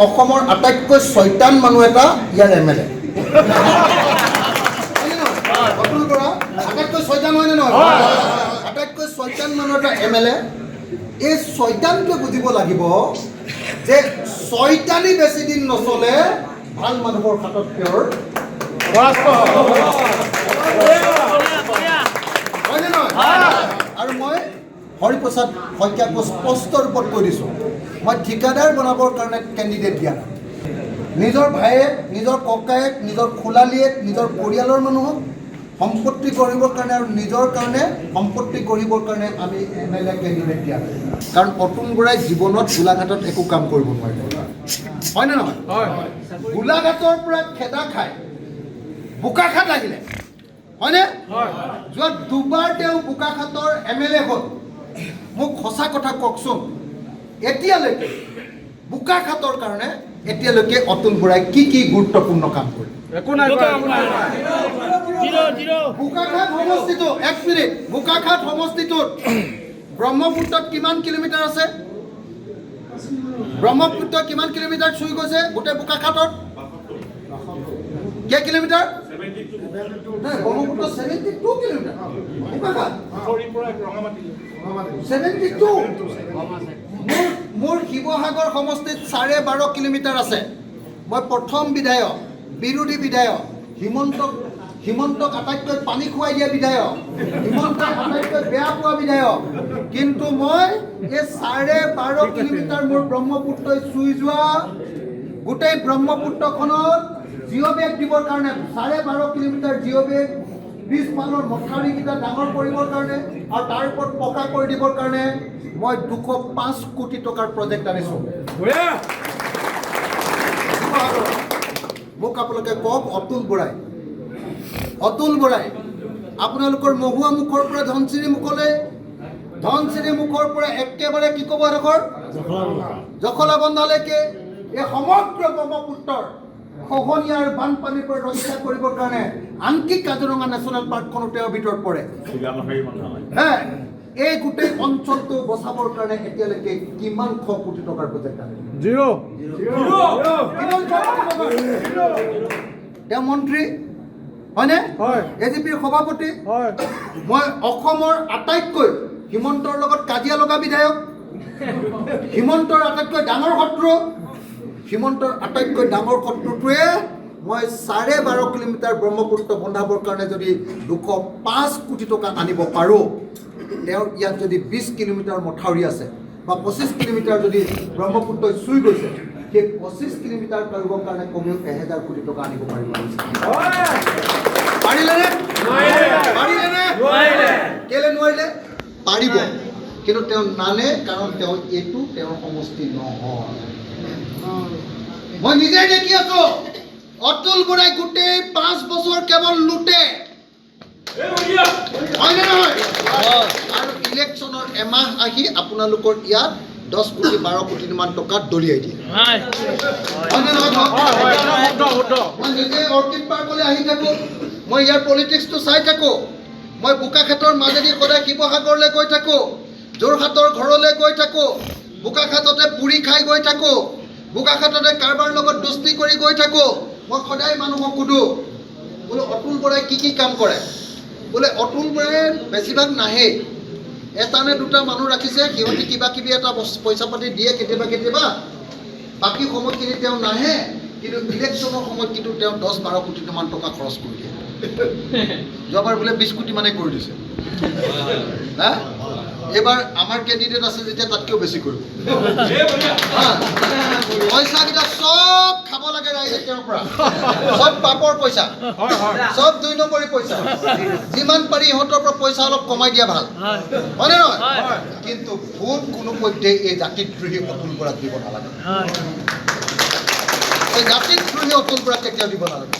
অসমৰ আটাইতকৈ শয়তান মানুহ এটা ইয়াৰ MLA অতুল বৰা আটাইতকৈ শয়তান হয়নে নহয় আটাইতকৈ শয়তান মানুহ এটা MLA এই শয়তানটো বুজিব লাগিব যে শয়তানি বেছি দিন নচলে ভাল মানুহৰ হাতত তেওঁৰ হয়নে নহয় আৰু মই হৰিপ্ৰসাদ শইকীয়াক স্পষ্ট ৰূপত কৈ দিছোঁ মই ঠিকাদাৰ বনাবৰ কাৰণে কেণ্ডিডেট দিয়া নাই নিজৰ ভায়েক নিজৰ ককায়েক নিজৰ খোলালীয়েক নিজৰ পৰিয়ালৰ মানুহক সম্পত্তি কৰিবৰ কাৰণে আৰু নিজৰ কাৰণে সম্পত্তি কৰিবৰ কাৰণে আমি MLA কেণ্ডিডেট দিয়া নাই কাৰণ অতুল বৰাই জীৱনত গোলাঘাটত একো কাম কৰিব নোৱাৰিব হয়নে নহয় গোলাঘাটৰ পৰা খেদা খাই বোকাখাট আহিলে হয়নে যোৱা দুবাৰ তেওঁ বোকাখাটৰ MLA হ'ল মোক সঁচা কথা কওকচোন এতিয়ালৈকে বোকাখাটৰ কাৰণে এতিয়ালৈকে অতুল বৰাই কি গুৰুত্বপূৰ্ণ কাম কৰিলে বোকাখাট সমষ্টিটো এক মিনিট বোকাখাট সমষ্টিটোত ব্ৰহ্মপুত্ৰত কিমান কিলোমিটাৰ আছে ব্ৰহ্মপুত্ৰ কিমান কিলোমিটাৰ চুই গৈছে গোটেই বোকাখাটত কেই কিলোমিটাৰ ব্ৰহ্মপুত্ৰ 72 কিলোমিটাৰ বোকাখাট 72 মোৰ শিৱসাগৰ সমষ্টিত 12.5 কিলোমিটাৰ আছে মই প্ৰথম বিধায়ক বিৰোধী বিধায়ক হিমন্তক আটাইতকৈ পানী খুৱাই দিয়া বিধায়ক হিমন্তক আটাইতকৈ বেয়া পোৱা বিধায়ক কিন্তু মই এই 12.5 কিলোমিটাৰ মোৰ ব্ৰহ্মপুত্ৰই চুই যোৱা গোটেই ব্ৰহ্মপুত্ৰখনত জিঅ' বেগ দিবৰ কাৰণে 12.5 কিলোমিটাৰ জিঅ' বেগ পিছফালৰ মথাউৰিকেইটা ডাঙৰ কৰিবৰ কাৰণে আৰু তাৰ ওপৰত পকা কৰি দিবৰ কাৰণে মই 205 কোটি টকাৰ প্ৰজেক্ট আনিছোঁ মোক আপোনালোকে কওক অতুল বৰাই আপোনালোকৰ মহুৱা মুখৰ পৰা ধনচিৰি মুখৰ পৰা একেবাৰে কি ক'ব এডোখৰ জখলা বন্ধালৈকে এই সমগ্ৰ ব্ৰহ্মপুত্ৰৰ খহনীয়া আৰু বানপানীৰ পৰা ৰক্ষা কৰিবৰ কাৰণে আনকি কাজিৰঙা নেশ্যনেল পাৰ্কখনো তেওঁৰ ভিতৰত পৰে এই গোটেই অঞ্চলটো বচাবৰ কাৰণে এতিয়ালৈকে কিমান শ কোটি টকাৰ প্ৰজেক্ট আছে তেওঁ মন্ত্ৰী হয়নে AGPৰ সভাপতি মই অসমৰ আটাইতকৈ হিমন্তৰ লগত কাজিয়া লগা বিধায়ক হিমন্তৰ আটাইতকৈ ডাঙৰ শত্ৰু হিমন্তৰ আটাইতকৈ ডাঙৰ শত্ৰুটোৱে মই 12.5 কিলোমিটাৰ ব্ৰহ্মপুত্ৰ বন্ধাবৰ কাৰণে যদি 205 কোটি টকা আনিব পাৰোঁ তেওঁৰ ইয়াত যদি 20 কিলোমিটাৰ মথাউৰি আছে বা 25 কিলোমিটাৰ যদি ব্ৰহ্মপুত্ৰই চুই গৈছে সেই 25 কিলোমিটাৰ কৰিবৰ কাৰণে কমেও 1000 কোটি টকা আনিব পাৰিব পাৰিলেনে কেলে নোৱাৰিলে পাৰিব কিন্তু তেওঁ নানে কাৰণ তেওঁ এইটো তেওঁৰ সমষ্টি নহয় মই নিজে দেখি আছো অতুল বৰাই গোটেই 5 বছৰ কেৱল লুটে হয়নে নহয় আৰু ইলেকশ্যনৰ এমাহ আহি আপোনালোকৰ ইয়াত 10 কোটি 12 কোটি মান টকা দলিয়াই দিয়ে হয়নে নহয় মই নিজে অৰ্কিড পাৰ্কলৈ আহি থাকোঁ মই ইয়াৰ পলিটিক্সটো চাই থাকোঁ মই বোকাখাটৰ মাজেদি সদায় শিৱসাগৰলৈ গৈ থাকোঁ যোৰহাটৰ ঘৰলৈ গৈ থাকোঁ বোকাখাটতে পুৰি খাই গৈ থাকোঁ বোকাখাটতে কাৰোবাৰ লগত দোস্তি কৰি গৈ থাকোঁ মই সদায় মানুহক সোধোঁ বোলো অতুল বৰাই কি কাম কৰে বোলে অতুল বৰাই বেছিভাগ নাহে এটা নে দুটা মানুহ ৰাখিছে সিহঁতি কিবা কিবি এটা পইচা পাতি দিয়ে কেতিয়াবা বাকী সময়খিনি তেওঁ নাহে কিন্তু ইলেকশ্যনৰ সময়ত কিন্তু তেওঁ 10-12 কোটি মান টকা খৰচ কৰি দিয়ে যোৱাবাৰ বোলে 20 কোটি মানে কৰি দিছে হা এবাৰ আমাৰ কেণ্ডিডেট আছে যেতিয়া তাতকৈও বেছি কৰিব পইচাকেইটা চব খাব লাগে ৰাইজে তেওঁৰ পৰা চব পাপৰ পইচা চব 2 নম্বৰী পইচা যিমান পাৰি ইহঁতৰ পৰা পইচা অলপ কমাই দিয়া ভাল হয়নে নহয় কিন্তু ভোট কোনো পধ্যে এই জাতিদ্ৰোহী অতুল বৰাক দিব নালাগে এই জাতিদ্ৰোহী অতুল বৰাক কেতিয়াও দিব নালাগে